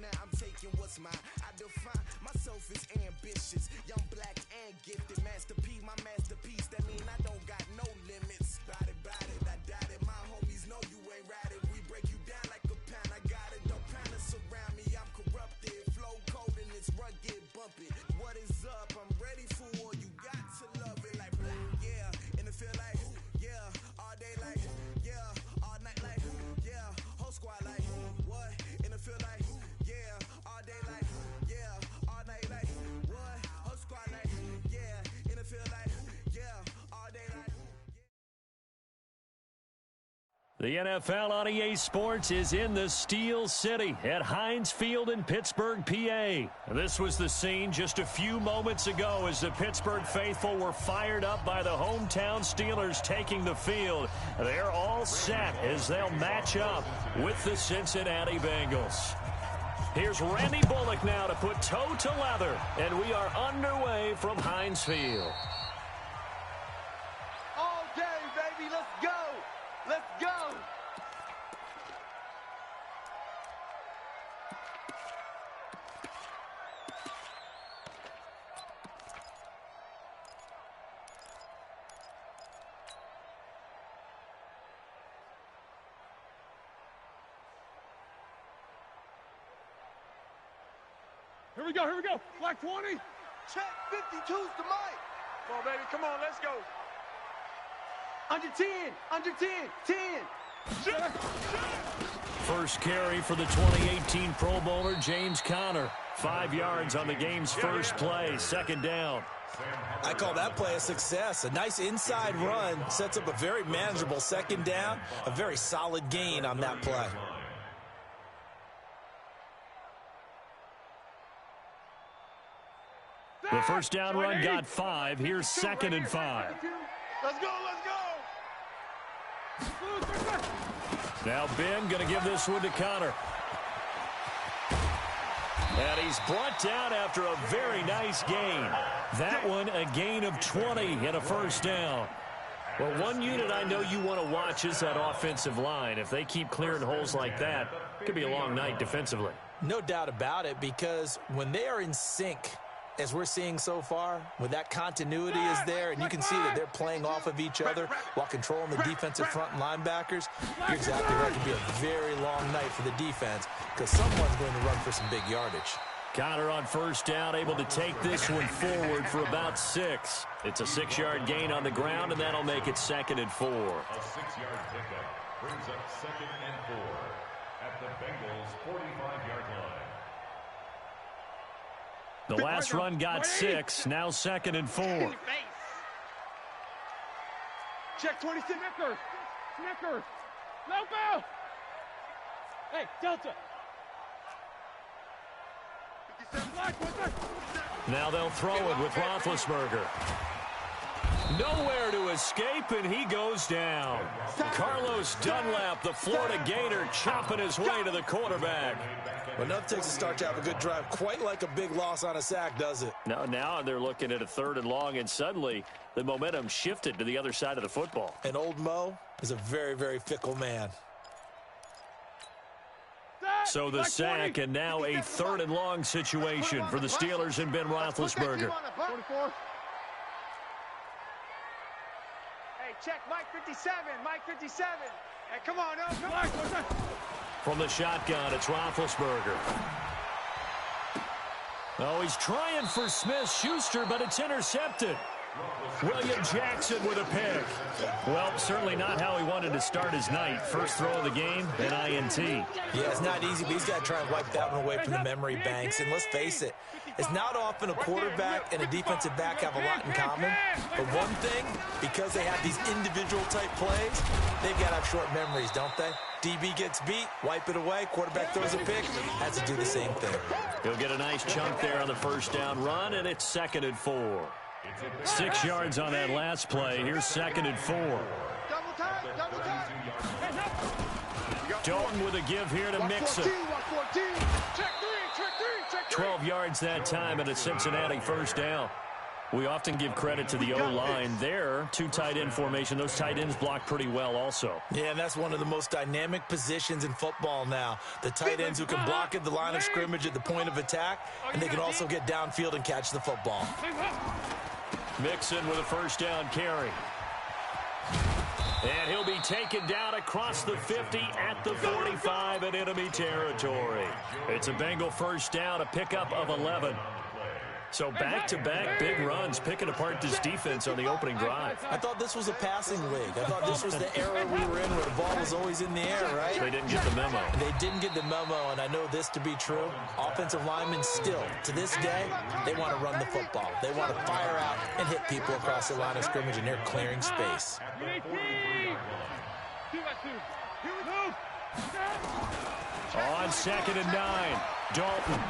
now I'm taking what's mine. I define myself as ambitious, young, black, and gifted. Master P, my masterpiece. That mean I don't got no limits. Bout it, I doubt it. My homies know you ain't ratted. We break you down like a pound. I got it. Don't pound us around me. I'm corrupted. Flow cold and it's rugged, bumpy. What is up? I'm ready for war. You got to love it like yeah. And it feel like yeah. All day like yeah. All night like yeah. Whole squad like what? And it feel like yeah. All day like yeah. All night like what? Whole squad like yeah. And it feel like yeah. All day like The NFL on EA Sports is in the Steel City at Heinz Field in Pittsburgh, PA. This was the scene just a few moments ago as the Pittsburgh faithful were fired up by the hometown Steelers taking the field. They're all set as they'll match up with the Cincinnati Bengals. Here's Randy Bullock now to put toe to leather, and we are underway from Heinz Field. All day, baby, let's go! Let's go! Here we go. Flag 20. Check, 52's the mic. Come on, baby, come on, let's go. Under 10, 10. First carry for the 2018 Pro Bowler, James Conner. 5 yards on the game's first play, second down. I call that play a success. A nice inside run sets up a very manageable second down, a very solid gain on that play. The first down run got 5. Here's second and 5. Let's go. Now Ben going to give this one to Conner. And he's brought down after a very nice gain. That one a gain of 20 and a first down. Well, one unit I know you want to watch is that offensive line. If they keep clearing holes like that, it could be a long night defensively. No doubt about it, because when they are in sync, as we're seeing so far, when that continuity is there and you can see that they're playing off of each other while controlling the defensive front linebackers, you're exactly right. It could be a very long night for the defense because someone's going to run for some big yardage. Conner on first down, able to take this one forward for about 6. It's a 6-yard gain on the ground, and that'll make it second and 4. A 6-yard pickup brings up second and 4 at the Bengals' 45-yard line. The last run got 6, now second and 4. Check 26. Snickers. No bell. Hey, Delta. Now they'll throw it with Roethlisberger. Nowhere to escape, and he goes down. Carlos Dunlap, the Florida Gator, chopping his way to the quarterback. Well, nothing takes a start to have a good drive quite like a big loss on a sack, does it? Now they're looking at a 3rd and long, and suddenly the momentum shifted to the other side of the football. And old Mo is a very, very fickle man. So the sack, and now a 3rd and long situation for the Steelers and Ben Roethlisberger. 44. Hey, check, Mike 57. Hey, come on, come on. From the shotgun, it's Roethlisberger. Oh, he's trying for Smith-Schuster, but it's intercepted. William Jackson with a pick. Well, certainly not how he wanted to start his night. First throw of the game, an INT. Yeah, it's not easy, but he's got to try and wipe that one away from the memory banks. And let's face it, it's not often a quarterback and a defensive back have a lot in common. But one thing, because they have these individual type plays, they've got to have short memories, don't they? DB gets beat, wipe it away, quarterback throws a pick, has to do the same thing. He'll get a nice chunk there on the first down run, and it's second and 4. 6 yards on that last play. Here's second and 4. Double time. 12 here to Mixon. 12 yards that time and a Cincinnati first down. We often give credit to the O-line there. Two tight end formation. Those tight ends block pretty well also. Yeah, and that's one of the most dynamic positions in football now. The tight ends who can block at the line of scrimmage at the point of attack, and they can also get downfield and catch the football. Mixon with a first down carry. And he'll be taken down across the 50 at the 45 in enemy territory. It's a Bengal first down, a pickup of 11. So back-to-back big runs, picking apart this defense on the opening drive. I thought this was a passing league. I thought this was the era we were in where the ball was always in the air, right? They didn't get the memo. They didn't get the memo, and I know this to be true. Offensive linemen still, to this day, they want to run the football. They want to fire out and hit people across the line of scrimmage, and they're clearing space. On 2nd and 9, Dalton.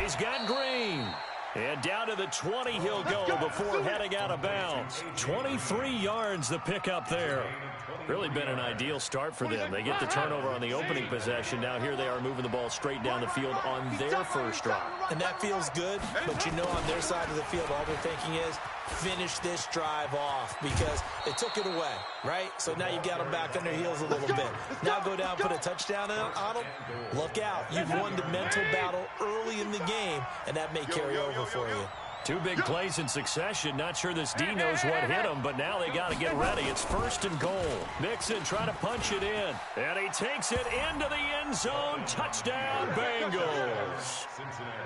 He's got Green. And down to the 20 he'll go before heading out of bounds. 23 yards the pickup there. Really been an ideal start for them. They get the turnover on the opening possession. Now here they are moving the ball straight down the field on their first drive. And that feels good, but you know on their side of the field all they're thinking is finish this drive off because they took it away, right? So now you got them back on their heels a little bit. Now go down, put a touchdown on them. Look out. You've won the mental battle early in the game, and that may carry over for you. Two big plays in succession. Not sure this D knows what hit him, but now they got to get ready. It's 1st and goal. Mixon trying to punch it in, and he takes it into the end zone. Touchdown, Bengals.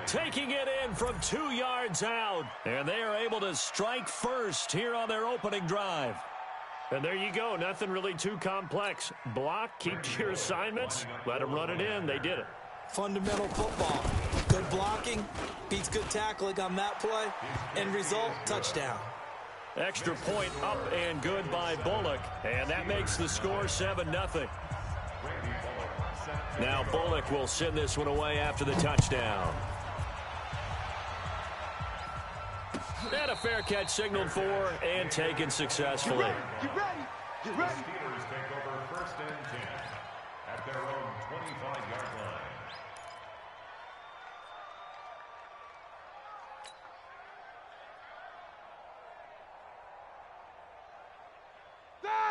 Taking it in from 2 yards out, and they are able to strike first here on their opening drive. And there you go. Nothing really too complex. Block, keep to your assignments, let them run it in. They did it. Fundamental football. Good blocking beats good tackling on that play. End result, touchdown. Extra point up and good by Bullock. And that makes the score 7-0. Now Bullock will send this one away after the touchdown. And a fair catch signaled for and taken successfully. Get ready. Steelers take over 1st and 10 at their own 25-yard line.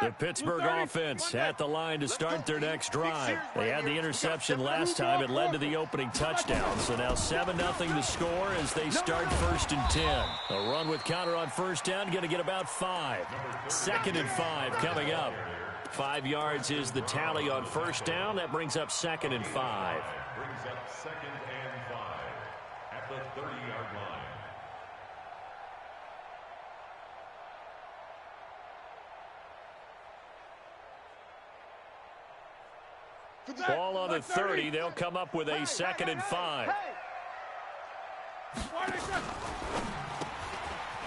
The Pittsburgh offense at the line to start their next drive. They had the interception last time. It led to the opening touchdown. So now 7-0 the score as they start 1st and 10. A run with counter on first down. Going to get about 5. 2nd and 5 coming up. 5 yards is the tally on first down. That brings up 2nd and 5. Brings up 2nd and 5 at the 30-yard line. Ball on the 30. They'll come up with a 2nd and 5.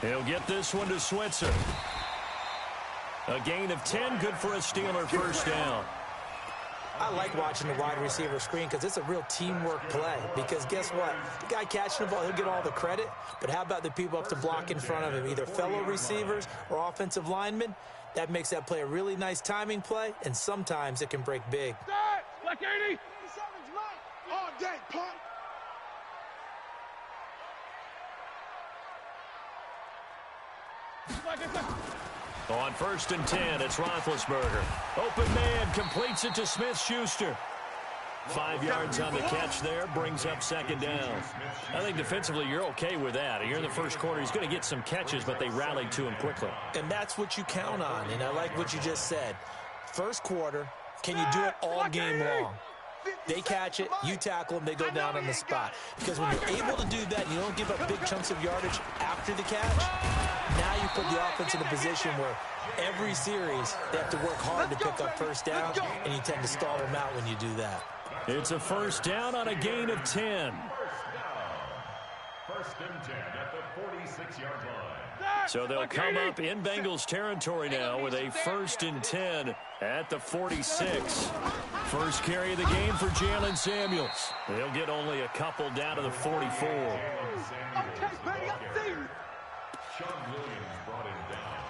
He'll get this one to Switzer. A gain of 10, good for a Steeler first down. I like watching the wide receiver screen because it's a real teamwork play. Because guess what? The guy catching the ball, he'll get all the credit. But how about the people up to block in front of him, either fellow receivers or offensive linemen? That makes that play a really nice timing play, and sometimes it can break big. Like 80. All day, punk. On 1st and 10, it's Roethlisberger. Open man, completes it to Smith-Schuster. 5 yards on the catch there, brings up 2nd down. I think defensively you're okay with that. Here in the first quarter, he's going to get some catches, but they rallied to him quickly. And that's what you count on, and I like what you just said. First quarter, can you do it all game long? They catch it, you tackle them, they go down on the spot. Because when you're able to do that, you don't give up big chunks of yardage after the catch, now you put the offense in a position where every series they have to work hard to pick up first down, and you tend to stall them out when you do that. It's a first down on a gain of 10. 1st and 10 at the 46-yard line. So they'll come up in Bengals territory now with a 1st and 10 at the 46. First carry of the game for Jalen Samuels. They'll get only a couple down to the 44. Okay, buddy, I see you. Sean Williams brought him down.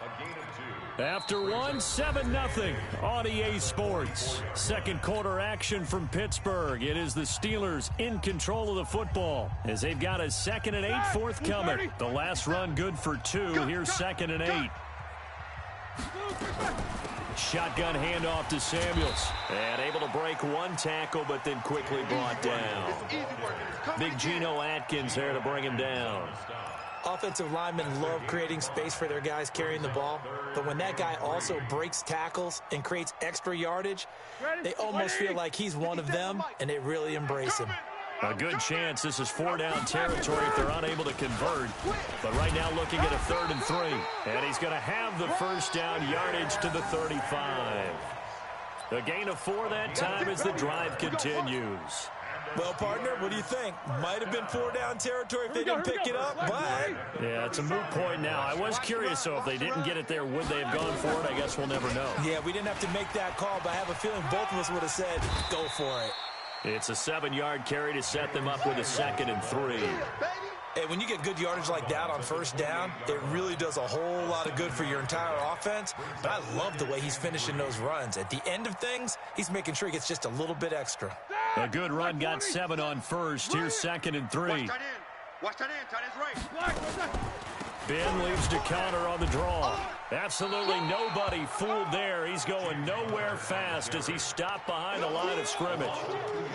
A gain of 2. After one, 7-0 on EA Sports. Second quarter action from Pittsburgh. It is the Steelers in control of the football as they've got a 2nd and 8 forthcoming. The last run good for 2. Here's 2nd and 8. Shotgun handoff to Samuels. And able to break one tackle, but then quickly brought down. Big Geno Atkins there to bring him down. Offensive linemen love creating space for their guys carrying the ball, but when that guy also breaks tackles and creates extra yardage, they almost feel like he's one of them, and they really embrace him. A good chance this is 4-down territory if they're unable to convert. But right now looking at a 3rd and 3. And he's going to have the first down yardage to the 35. A gain of 4 that time as the drive continues. Well, partner, what do you think? Might have been 4-down territory if they didn't pick it up, but... Yeah, it's a moot point now. I was curious, so if they didn't get it there, would they have gone for it? I guess we'll never know. Yeah, we didn't have to make that call, but I have a feeling both of us would have said, go for it. It's a 7-yard carry to set them up with a 2nd and 3. Hey, when you get good yardage like that on first down, it really does a whole lot of good for your entire offense. But I love the way he's finishing those runs. At the end of things, he's making sure he gets just a little bit extra. A good run got 7 on first. Here's 2nd and 3. Watch that in. Tight end's right. Ben leaves to counter on the draw. Absolutely nobody fooled there. He's going nowhere fast as he stopped behind the line of scrimmage.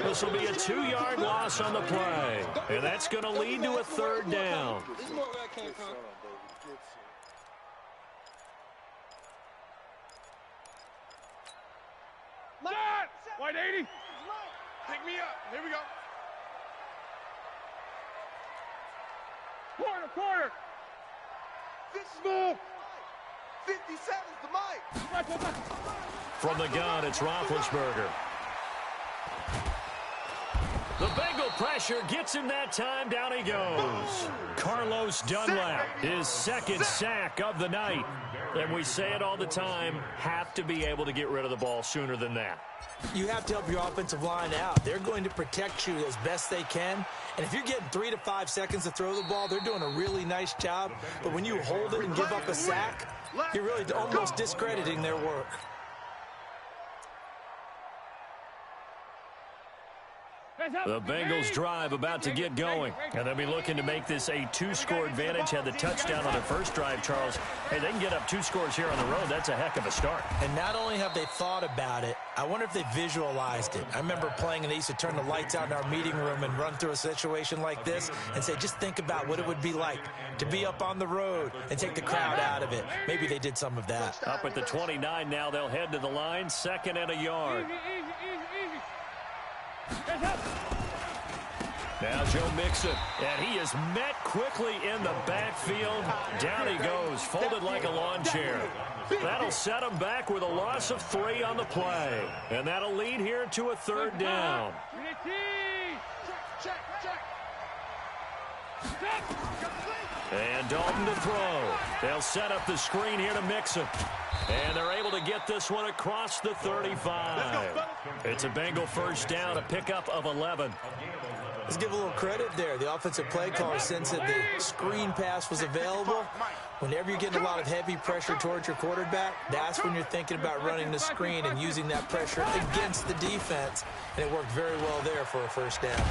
This will be a 2-yard loss on the play. And that's going to lead to a 3rd down. White 80. Pick me up. Here we go. Quarter. This is move. 57's the mic. From the gun, it's Roethlisberger. The Bengal pressure gets him that time. Down he goes. Carlos Dunlap, his 2nd sack of the night. And we say it all the time, have to be able to get rid of the ball sooner than that. You have to help your offensive line out. They're going to protect you as best they can. And if you're getting 3 to 5 seconds to throw the ball, they're doing a really nice job. But when you hold it and give up a sack, you're really almost discrediting their work. The Bengals drive about to get going. And they'll be looking to make this a 2-score advantage. Had the touchdown on their first drive, Charles. Hey, they can get up 2 scores here on the road. That's a heck of a start. And not only have they thought about it, I wonder if they visualized it. I remember playing and they used to turn the lights out in our meeting room and run through a situation like this and say, just think about what it would be like to be up on the road and take the crowd out of it. Maybe they did some of that. Up at the 29 now, they'll head to the line. 2nd and a yard. Now Joe Mixon, and he is met quickly in the backfield. Down he goes, folded like a lawn chair. That'll set him back with a loss of 3 on the play. And that'll lead here to a 3rd down. And Dalton to throw. They'll set up the screen here to Mixon. And they're able to get this one across the 35. It's a Bengal first down, a pickup of 11. Let's give a little credit there. The offensive play caller sensed that the screen pass was available. Whenever you're getting a lot of heavy pressure towards your quarterback, that's when you're thinking about running the screen and using that pressure against the defense. And it worked very well there for a first down.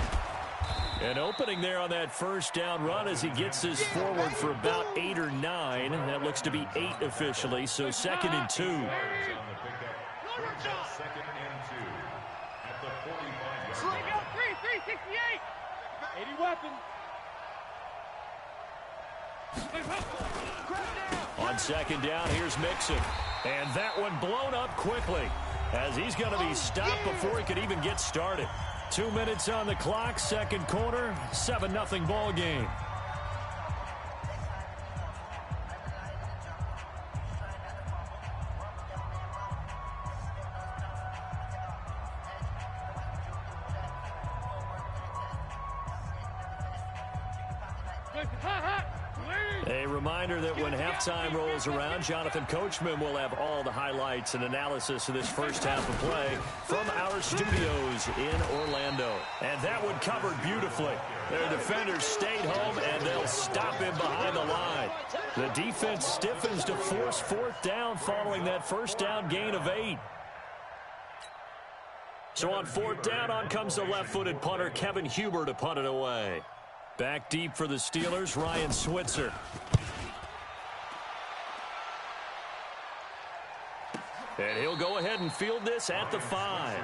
An opening there on that first down run as he gets this forward for about 8 or 9. That looks to be 8 officially, so 2nd and 2. 2nd and 2 at the 45-yard line. 368. 80 weapon. On 2nd down, here's Mixon. And that one blown up quickly as he's going to be stopped before he could even get started. 2 minutes on the clock, 2nd quarter, 7-0 ball game. A reminder that when halftime rolls around, Jonathan Coachman will have all the highlights and analysis of this first half of play from our studios in Orlando. And that one covered beautifully. Their defenders stayed home, and they'll stop him behind the line. The defense stiffens to force fourth down following that first down gain of 8. So on fourth down, on comes the left-footed punter, Kevin Huber, to punt it away. Back deep for the Steelers, Ryan Switzer. And he'll go ahead and field this at the 5.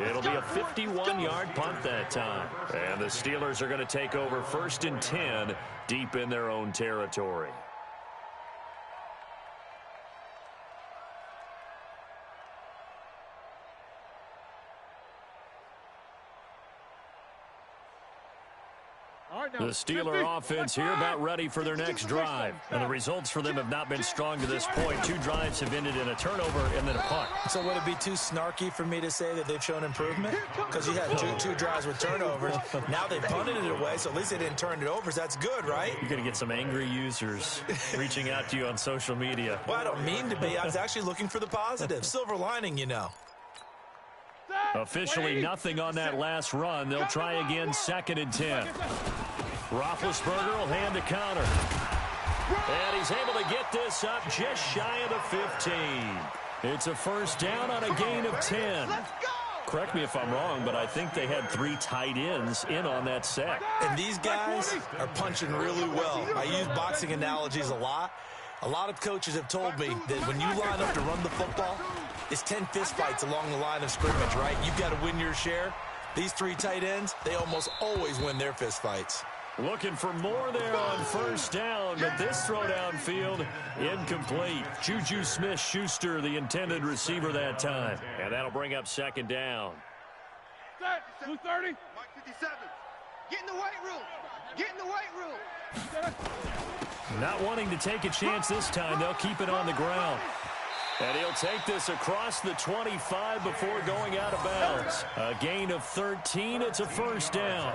It'll be a 51-yard punt that time. And the Steelers are going to take over 1st and 10 deep in their own territory. The Steeler offense here about ready for their next drive. And the results for them have not been strong to this point. 2 drives have ended in a turnover and then a punt. So would it be too snarky for me to say that they've shown improvement? Because you had two drives with turnovers. Now they punted it away, so at least they didn't turn it over. So that's good, right? You're going to get some angry users reaching out to you on social media. Well, I don't mean to be. I was actually looking for the positive. Silver lining, you know. Officially nothing on that last run. They'll try again, 2nd and 10. Roethlisberger will hand the counter. And he's able to get this up just shy of the 15. It's a first down on a gain of 10. Correct me if I'm wrong, but I think they had 3 tight ends in on that set. And these guys are punching really well. I use boxing analogies a lot. A lot of coaches have told me that when you line up to run the football, it's 10 fistfights along the line of scrimmage, right? You've got to win your share. These 3 tight ends, they almost always win their fistfights. Looking for more there on first down, but this throw downfield incomplete. Juju Smith-Schuster, the intended receiver that time. And that'll bring up 2nd down. 230. Mike 57. Get in the weight room. Get in the weight room. Not wanting to take a chance this time, they'll keep it on the ground. And he'll take this across the 25 before going out of bounds. A gain of 13. It's a first down.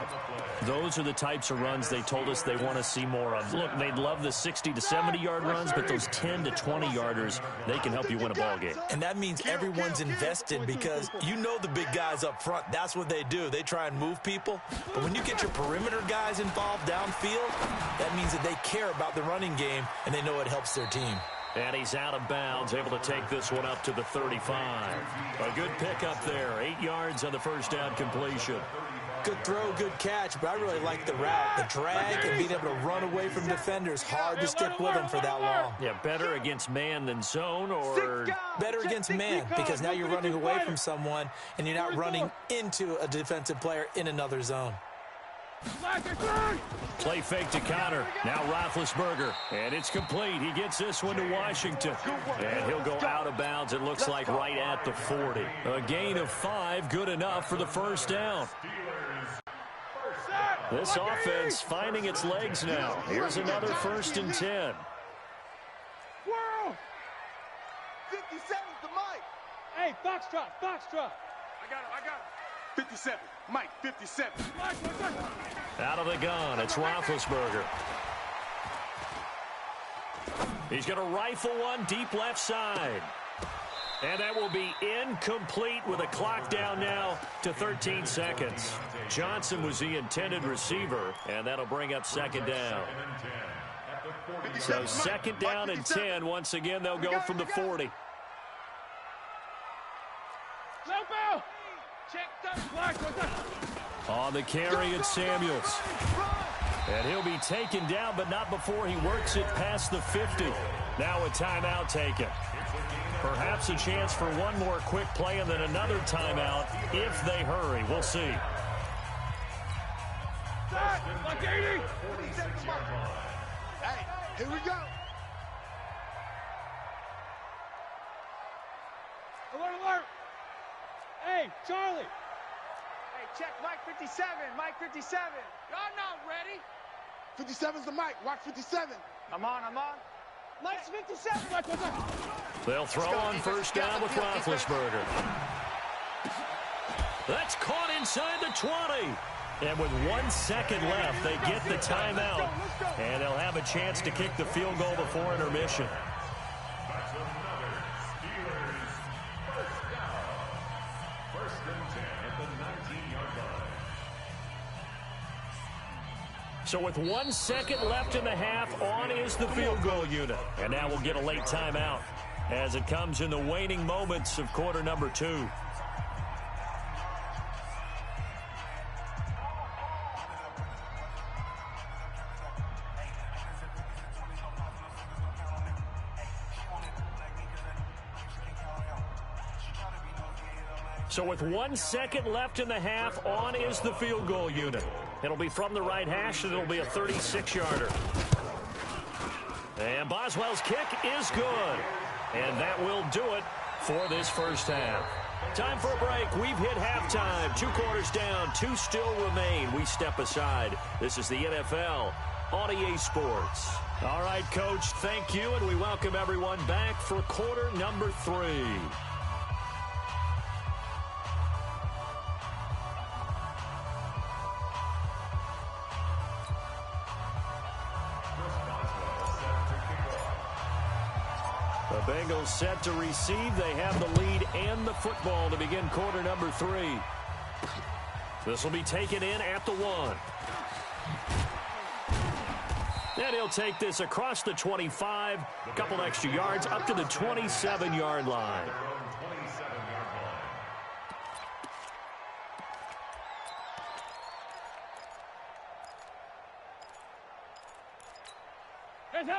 Those are the types of runs they told us they want to see more of. Look, they'd love the 60 to 70-yard runs, but those 10 to 20-yarders, they can help you win a ball game. And that means everyone's invested because you know the big guys up front. That's what they do. They try and move people. But when you get your perimeter guys involved downfield, that means that they care about the running game, and they know it helps their team. And he's out of bounds, able to take this one up to the 35. A good pickup there, 8 yards on the first down completion. Good throw, good catch, but I really like the route. The drag and being able to run away from defenders. Hard to stick with them for that long. Yeah, better against man than zone, or better against man, because now you're running away from someone and you're not running into a defensive player in another zone. Play fake to counter. Now Roethlisberger. And it's complete. He gets this one to Washington. And he'll go out of bounds, it looks like right at the 40. A gain of 5, good enough for the first down. This offense finding its legs now. Here's another 1st and 10. 57's the mic. Hey, Foxtrot. I got him. 57. Mike, 57. Out of the gun, it's Roethlisberger. He's going to rifle one deep left side. And that will be incomplete with a clock down now to 13 seconds. Johnson was the intended receiver, and that'll bring up 2nd down. So 2nd down and 10. Once again, they'll go from the 40. On the carry, it's Samuels. And he'll be taken down, but not before he works it past the 50. Now a timeout taken. Perhaps a chance for one more quick play and then another timeout if they hurry. We'll see. Hey, here we go. Alert. Hey, Charlie. Hey, check Mike 57. Mike 57. Y'all not ready. 57's the mic. Watch 57. I'm on. Mike's 57. They'll throw on first down with Roethlisberger. That's caught inside the 20. And with 1 second left, they get the timeout. And they'll have a chance to kick the field goal before intermission. That's another Steelers first down. 1st and 10 at the 19-yard line. So with 1 second left in the half, on is the field goal unit. And now we'll get a late timeout as it comes in the waning moments of quarter number 2. So with 1 second left in the half, on is the field goal unit. It'll be from the right hash, and it'll be a 36-yarder. And Boswell's kick is good. And that will do it for this first half. Time for a break. We've hit halftime. 2 quarters down, 2 still remain. We step aside. This is the NFL on EA Sports. All right, Coach, thank you, and we welcome everyone back for quarter number 3. The Bengals set to receive. They have the lead and the football to begin quarter number 3. This will be taken in at the 1. And he'll take this across the 25, a couple extra yards up to the 27-yard line.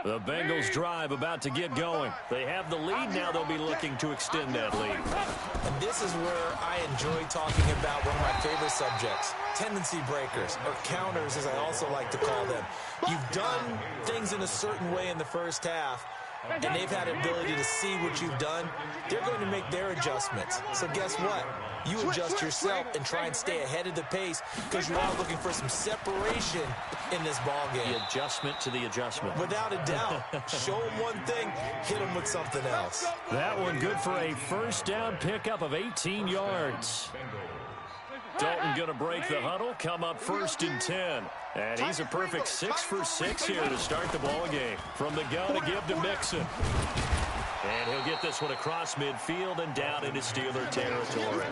The Bengals drive about to get going. They have the lead. Now they'll be looking to extend that lead. And this is where I enjoy talking about one of my favorite subjects, tendency breakers, or counters as I also like to call them. You've done things in a certain way in the first half, and they've had the ability to see what you've done. They're going to make their adjustments. So guess what? You adjust yourself and try and stay ahead of the pace because you are looking for some separation in this ball game. The adjustment to the adjustment. Without a doubt. Show them one thing, hit them with something else. That one good for a first down pickup of 18 yards. Dalton going to break the huddle, come up 1st and 10. And he's a perfect 6 for 6 here to start the ball game. From the gun to give to Mixon. And he'll get this one across midfield and down into Steeler territory.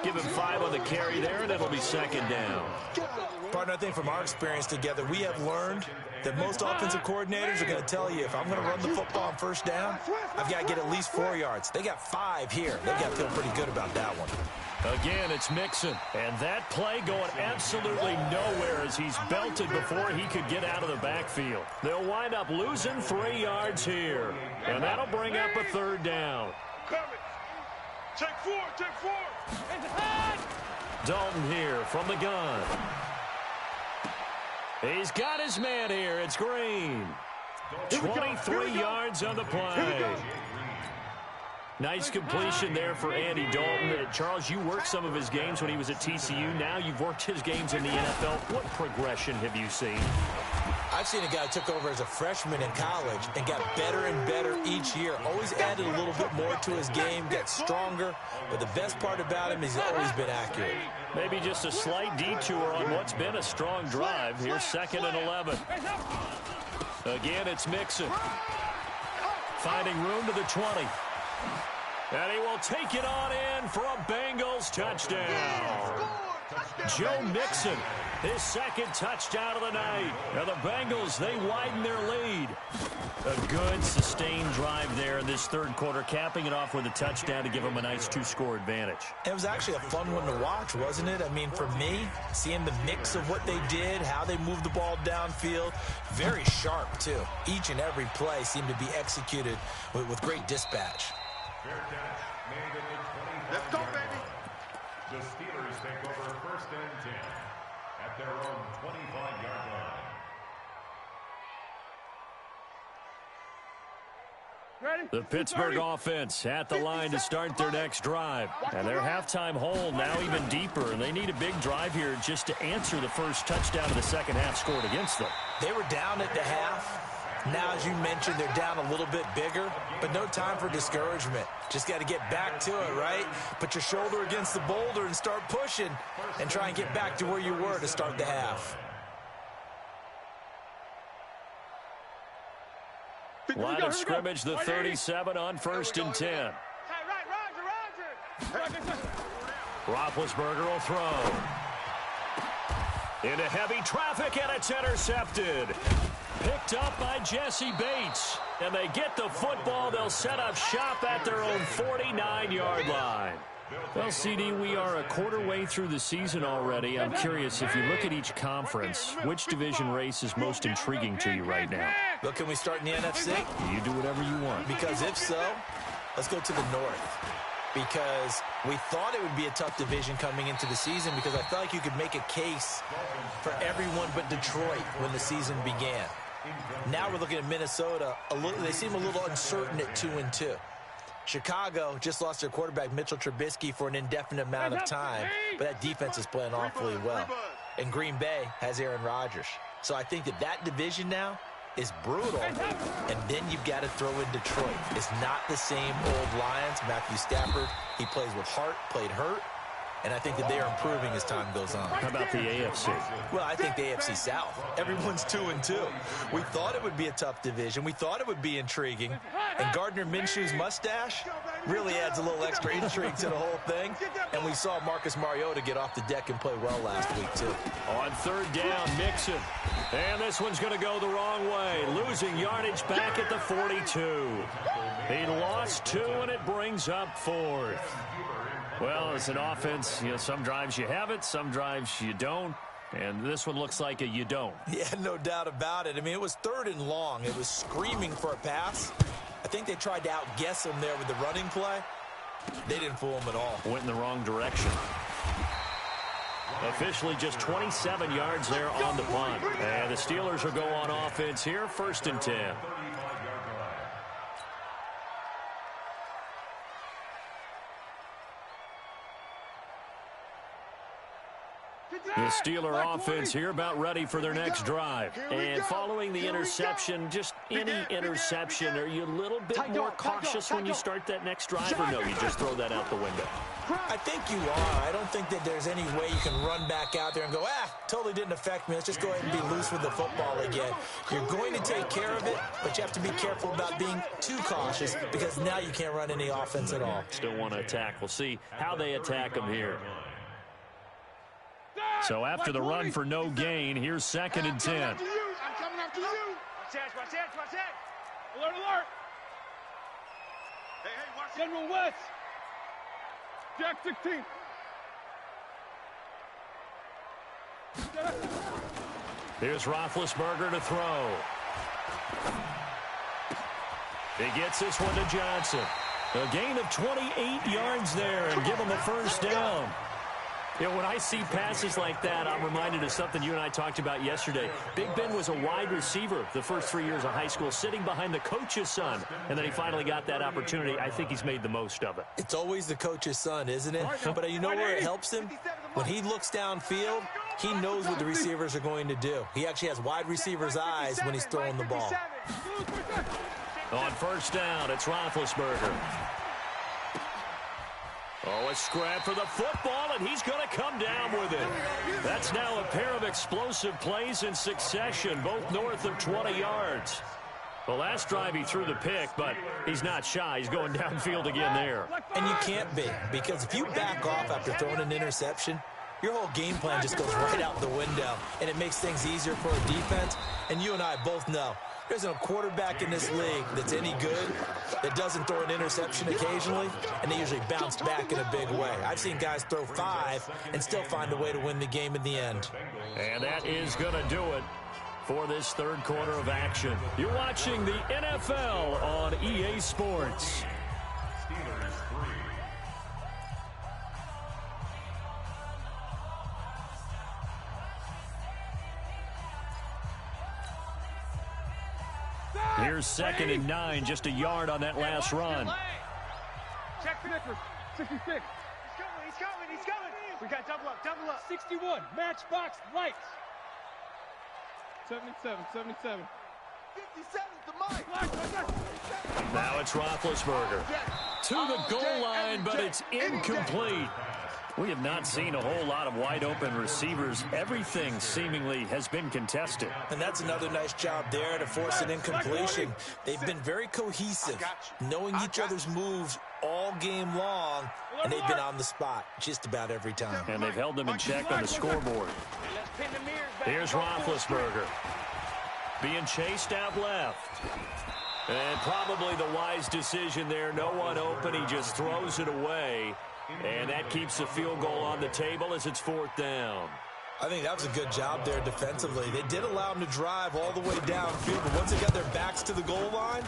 Give him 5 on the carry there, and it'll be 2nd down. Partner, I think from our experience together, we have learned that most offensive coordinators are going to tell you, if I'm going to run the football on first down, I've got to get at least 4 yards. They got 5 here. They've got to feel pretty good about that one. Again, it's Mixon. And that play going absolutely nowhere as he's belted before he could get out of the backfield. They'll wind up losing 3 yards here. And that'll bring up a 3rd down. Take 4, take 4. Dalton here from the gun. He's got his man here. It's Green. 23 yards on the play. Nice completion there for Andy Dalton. Charles, you worked some of his games when he was at TCU. Now you've worked his games in the NFL. What progression have you seen? I've seen a guy who took over as a freshman in college and got better and better each year. Always added a little bit more to his game, got stronger. But the best part about him is he's always been accurate. Maybe just a slight detour on what's been a strong drive. Here's 2nd and 11. Again, it's Mixon. Finding room to the 20. And he will take it on in for a Bengals touchdown. Joe Mixon, his 2nd touchdown of the night. And the Bengals, they widen their lead. A good, sustained drive there in this 3rd quarter, capping it off with a touchdown to give them a nice 2-score advantage. It was actually a fun one to watch, wasn't it? I mean, for me, seeing the mix of what they did, how they moved the ball downfield, very sharp, too. Each and every play seemed to be executed with great dispatch. Fair catch made at the 25. Let's go, baby. The Steelers take over 1st and 10 at their own 25-yard line. The Pittsburgh offense at the line to start their next drive. And their halftime hole now even deeper. And they need a big drive here just to answer the first touchdown of the second half scored against them. They were down at the half. Now, as you mentioned, they're down a little bit bigger, but no time for discouragement. Just got to get back to it, right? Put your shoulder against the boulder and start pushing and try and get back to where you were to start the half. Line of scrimmage, the 37 on 1st and 10. Hey, Roger. Roethlisberger will throw. Into heavy traffic, and it's intercepted. Picked up by Jesse Bates. And they get the football. They'll set up shop at their own 49-yard line. Well, CD, we are a quarter way through the season already. I'm curious, if you look at each conference, which division race is most intriguing to you right now? Well, can we start in the NFC? You do whatever you want. Because if so, let's go to the North. Because we thought it would be a tough division coming into the season because I felt like you could make a case for everyone but Detroit when the season began. Now we're looking at Minnesota. They seem a little uncertain at 2-2. Chicago just lost their quarterback, Mitchell Trubisky, for an indefinite amount of time, but that defense is playing awfully well. And Green Bay has Aaron Rodgers. So I think that division now is brutal, and then you've got to throw in Detroit. It's not the same old Lions. Matthew Stafford, he plays with heart, played hurt, and I think that they are improving as time goes on. How about the AFC? Well, I think the AFC South. Everyone's 2-2. We thought it would be a tough division. We thought it would be intriguing. And Gardner Minshew's mustache really adds a little extra intrigue to the whole thing. And we saw Marcus Mariota get off the deck and play well last week, too. On 3rd down, Mixon. And this one's going to go the wrong way. Losing yardage back at the 42. He lost 2, and it brings up 4th. Well, it's an offense, some drives you have it, some drives you don't. And this one looks like a you don't. Yeah, no doubt about it. I mean, it was 3rd and long. It was screaming for a pass. I think they tried to outguess him there with the running play. They didn't fool him at all. Went in the wrong direction. Officially just 27 yards there on the punt. And the Steelers will go on offense here, 1st and 10. The Steeler offense here about ready for their next drive. And following the interception, just any interception, are you a little bit more cautious when you start that next drive, or no, you just throw that out the window? I think you are. I don't think that there's any way you can run back out there and go, totally didn't affect me. Let's just go ahead and be loose with the football again. You're going to take care of it, but you have to be careful about being too cautious because now you can't run any offense at all. Still want to attack. We'll see how they attack them here. So after the run for no gain, here's 2nd and 10. I'm coming after you. Watch that. Alert. Hey, watch General West. Jack 16. Here's Roethlisberger to throw. He gets this one to Johnson. A gain of 28 yards there and give him a 1st down. When I see passes like that, I'm reminded of something you and I talked about yesterday. Big Ben was a wide receiver the first 3 years of high school, sitting behind the coach's son, and then he finally got that opportunity. I think he's made the most of it. It's always the coach's son, isn't it? But you know where it helps him? When he looks downfield, he knows what the receivers are going to do. He actually has wide receivers' eyes when he's throwing the ball. On 1st down, it's Roethlisberger. A scrap for the football, and he's going to come down with it. That's now a pair of explosive plays in succession, both north of 20 yards. The last drive he threw the pick, but he's not shy. He's going downfield again there. And you can't be, because if you back off after throwing an interception, your whole game plan just goes right out the window, and it makes things easier for a defense. And you and I both know there's a quarterback in this league that's any good that doesn't throw an interception occasionally, and they usually bounce back in a big way. I've seen guys throw 5 and still find a way to win the game in the end. And that is going to do it for this 3rd quarter of action. You're watching the NFL on EA Sports. Here's 2nd and 9, just a yard on that last run. Check for 66. He's coming. We got double up. 61, matchbox lights. 77. 57's the mic. Now it's Roethlisberger. To the goal line, but it's incomplete. We have not seen a whole lot of wide-open receivers. Everything seemingly has been contested. And that's another nice job there to force an incompletion. They've been very cohesive, knowing each other's moves all game long, and they've been on the spot just about every time. And they've held them in check on the scoreboard. Here's Roethlisberger. Being chased out left. And probably the wise decision there. No one open. He just throws it away. And that keeps the field goal on the table as it's 4th down. I think that was a good job there defensively. They did allow them to drive all the way downfield, but once they got their backs to the goal line,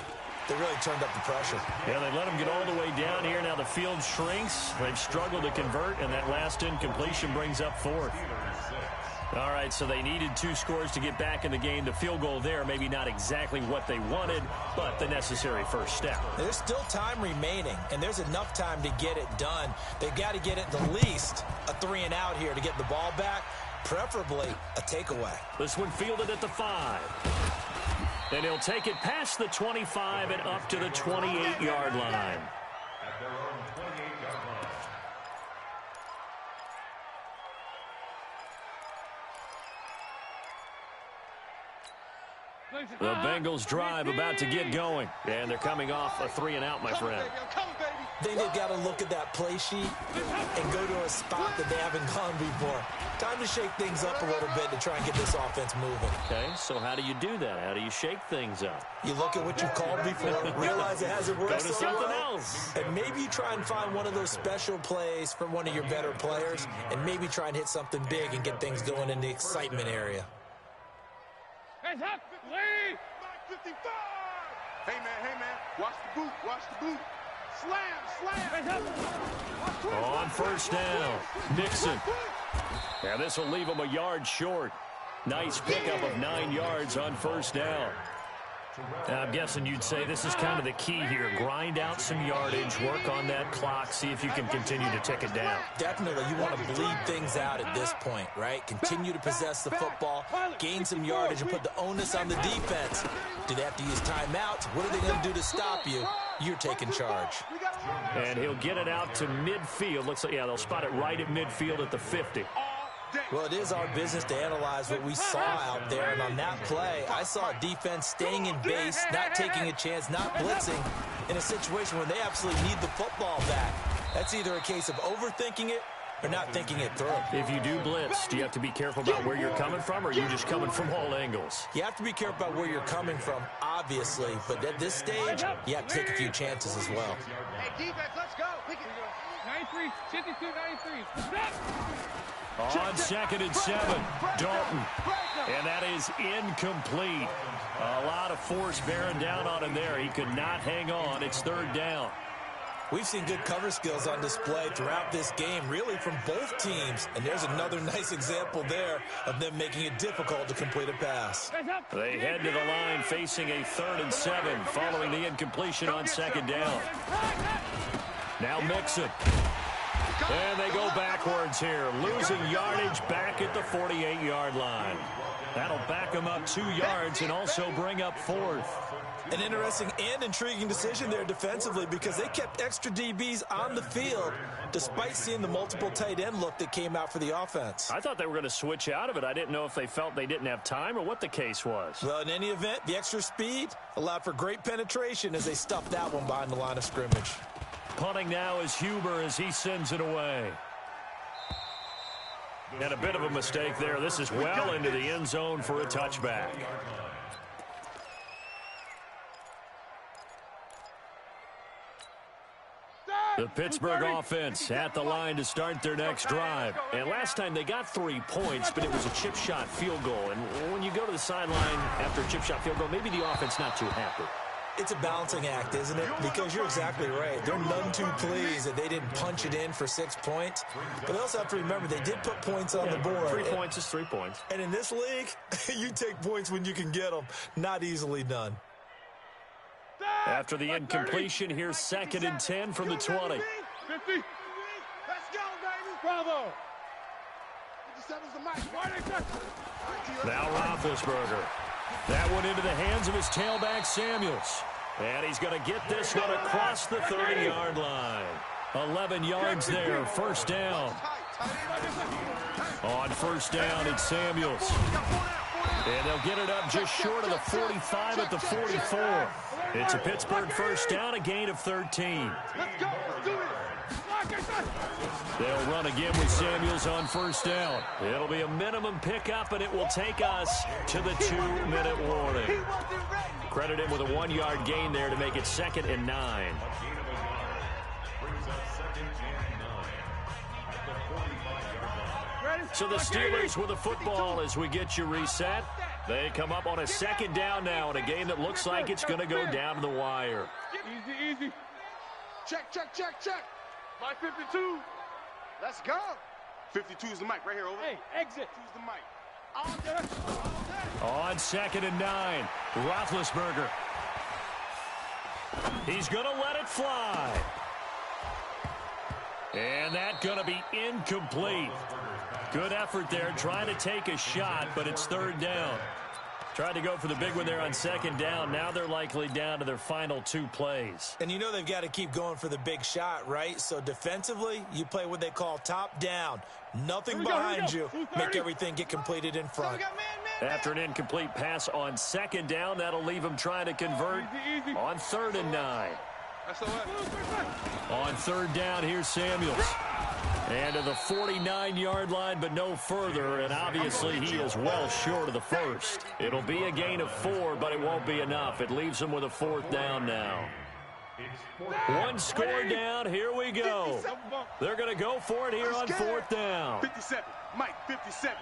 they really turned up the pressure. Yeah, they let them get all the way down here. Now the field shrinks. They've struggled to convert, and that last incompletion brings up 4th. All right, so they needed 2 scores to get back in the game. The field goal there, maybe not exactly what they wanted, but the necessary first step. There's still time remaining, and there's enough time to get it done. They've got to get at the least a 3-and-out here to get the ball back, preferably a takeaway. This one fielded at the 5. And he'll take it past the 25 and up to the 28-yard line. At their own 28-yard line. The Bengals drive about to get going. And they're coming off a 3-and-out, my friend. I think they've got to look at that play sheet and go to a spot that they haven't gone before. Time to shake things up a little bit to try and get this offense moving. Okay, so how do you do that? How do you shake things up? You look at what you called before, realize it hasn't worked Go to so something well, else. and maybe you try and find one of those special plays from one of your better players, and maybe try and hit something big and get things going in the excitement area. Hands up, Lee! 55! Hey, man, watch the boot, watch the boot. Slam! Hands up! On first down, Nixon. Now this will leave him a yard short. Nice pickup of 9 yards on first down. Now, I'm guessing you'd say this is kind of the key here. Grind out some yardage, work on that clock, see if you can continue to tick it down. Definitely, you want to bleed things out at this point, right? Continue to possess the football, gain some yardage, and put the onus on the defense. Do they have to use timeouts? What are they going to do to stop you? You're taking charge. And he'll get it out to midfield. Looks like, yeah, they'll spot it right at midfield at the 50. Well, it is our business to analyze what we saw out there, and on that play, I saw a defense staying in base, not taking a chance, not blitzing, in a situation where they absolutely need the football back. That's either a case of overthinking it or not thinking it through. If you do blitz, do you have to be careful about where you're coming from, or are you just coming from all angles? You have to be careful about where you're coming from, obviously, but at this stage, you have to take a few chances as well. Hey, defense, let's go. 93, 52, 93. Stop! On 2nd and 7, Dalton. And that is incomplete. A lot of force bearing down on him there. He could not hang on. It's 3rd down. We've seen good cover skills on display throughout this game, really from both teams. And there's another nice example there of them making it difficult to complete a pass. They head to the line facing a 3rd and 7 following the incompletion on 2nd down. Now Mixon. And they go backwards here, losing yardage back at the 48-yard line. That'll back them up 2 yards and also bring up 4th. An interesting and intriguing decision there defensively because they kept extra DBs on the field despite seeing the multiple tight end look that came out for the offense. I thought they were going to switch out of it. I didn't know if they felt they didn't have time or what the case was. Well, in any event, the extra speed allowed for great penetration as they stuffed that one behind the line of scrimmage. Punting now is Huber as he sends it away. And a bit of a mistake there. This is well into the end zone for a touchback. The Pittsburgh offense at the line to start their next drive. And last time they got 3 points, but it was a chip shot field goal. And when you go to the sideline after a chip shot field goal, maybe the offense not too happy. It's a balancing act, isn't it? Because you're exactly right. They're none too pleased that they didn't punch it in for 6 points. But they also have to remember they did put points on the board. 3 points is 3 points. And in this league, you take points when you can get them. Not easily done. After the incompletion, here's 2nd and 10 from the 20. 50. Let's go, baby. Bravo. 57's the mic. Now Roethlisberger. That one into the hands of his tailback, Samuels. And he's going to get this one across the 30-yard line. 11 yards there, first down. On first down, it's Samuels. And they'll get it up just short of the 45 at the 44. It's a Pittsburgh first down, a gain of 13. They'll run again with Samuels on first down. It'll be a minimum pickup, and it will take us to the 2-minute warning. Credit him with a 1-yard gain there to make it 2nd and 9. So the Steelers with the football as we get you reset. They come up on a 2nd down now in a game that looks like it's going to go down to the wire. Easy, easy. Check, check, check, check. My 52. Let's go. 52 is the mic right here, over. Hey, exit. 2 is the mic. On 2nd and 9, Roethlisberger. He's going to let it fly. And that's going to be incomplete. Good effort there, trying to take a shot, but it's 3rd down. Tried to go for the big one there on 2nd down. Now they're likely down to their final 2 plays. And you know they've got to keep going for the big shot, right? So defensively, you play what they call top down. Nothing behind you. Make everything get completed in front. After an incomplete pass on 2nd down, that'll leave them trying to convert on 3rd and 9. On 3rd down, here's Samuels. And to the 49-yard line, but no further, and obviously he is well short of the first. It'll be a gain of 4, but it won't be enough. It leaves him with a 4th down now. 1 score down, here we go. They're going to go for it here on 4th down. 57, Mike, 57.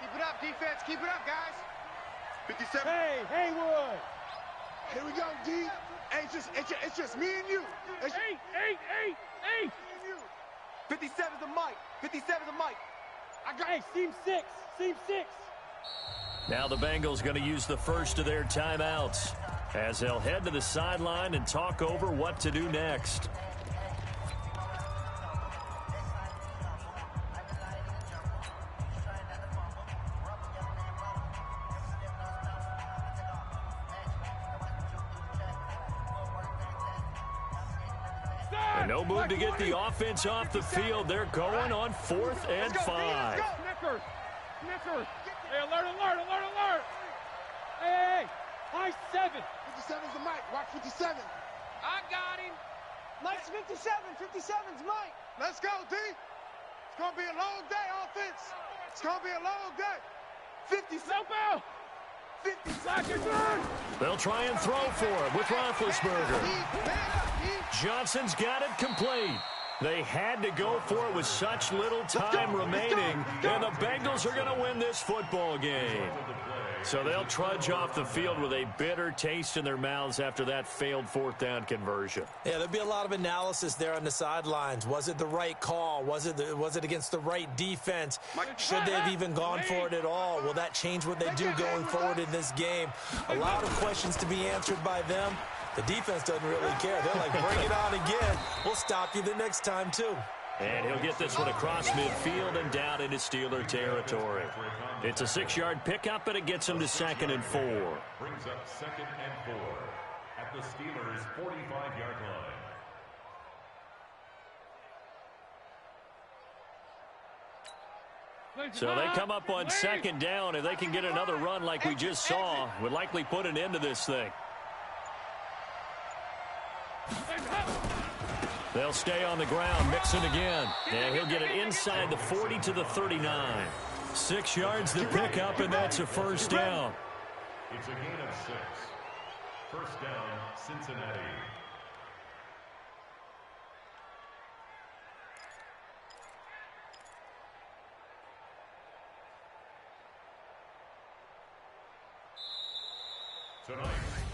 Keep it up, defense, keep it up, guys. 57. Hey, Haywood. Here we go, D. Hey, it's just me and you. It's Hey. 57's the mic. 57's the mic. I got seam 6. Now the Bengals going to use the first of their timeouts as they'll head to the sideline and talk over what to do next. No move to get the offense off the field. They're going on 4th and 5. Snickers. Hey, alert. Hey. High 7. 57's the mic. Watch 57. I got him. Mike's 57. 57's Mike. Let's go, D. It's going to be a long day, offense. It's going to be a long day. 50. Help out. 50 seconds. They'll try and throw for it with Roethlisberger. Johnson's got it complete. They had to go for it with such little time remaining, and the Bengals are going to win this football game. So they'll trudge off the field with a bitter taste in their mouths after that failed 4th down conversion. Yeah, there'll be a lot of analysis there on the sidelines. Was it the right call? Was it against the right defense? Should they have even gone for it at all? Will that change what they do going forward in this game? A lot of questions to be answered by them. The defense doesn't really care. They're like, bring it on again. We'll stop you the next time, too. And he'll get this one across midfield and down into Steeler territory. It's a 6-yard pickup, and it gets him to 2nd and 4. Brings up 2nd and 4 at the Steelers' 45-yard line. So they come up on 2nd down. If they can get another run like we just saw, would likely put an end to this thing. They'll stay on the ground, mixing again. And he'll get it inside the 40 to the 39. 6 yards to pick up, and that's a first down. It's a gain of 6. First down, Cincinnati.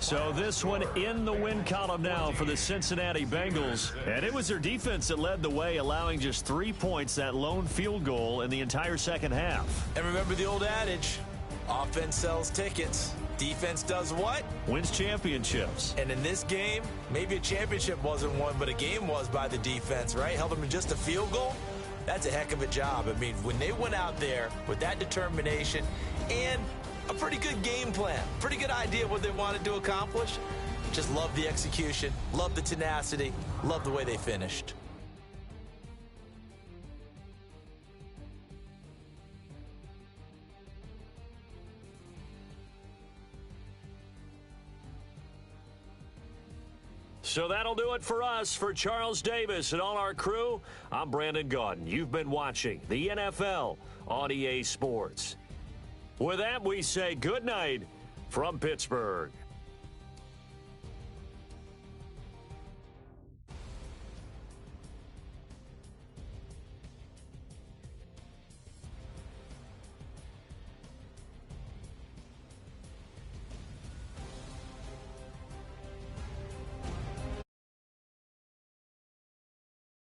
So this one in the win column now for the Cincinnati Bengals. And it was their defense that led the way, allowing just 3 points, that lone field goal in the entire second half. And remember the old adage, offense sells tickets. Defense does what? Wins championships. And in this game, maybe a championship wasn't won, but a game was by the defense, right? Held them to just a field goal. That's a heck of a job. I mean, when they went out there with that determination and a pretty good game plan, pretty good idea what they wanted to accomplish. Just love the execution, love the tenacity, love the way they finished. So that'll do it for us. For Charles Davis and all our crew, I'm Brandon Gaudin. You've been watching the NFL on EA Sports. With that, we say good night from Pittsburgh.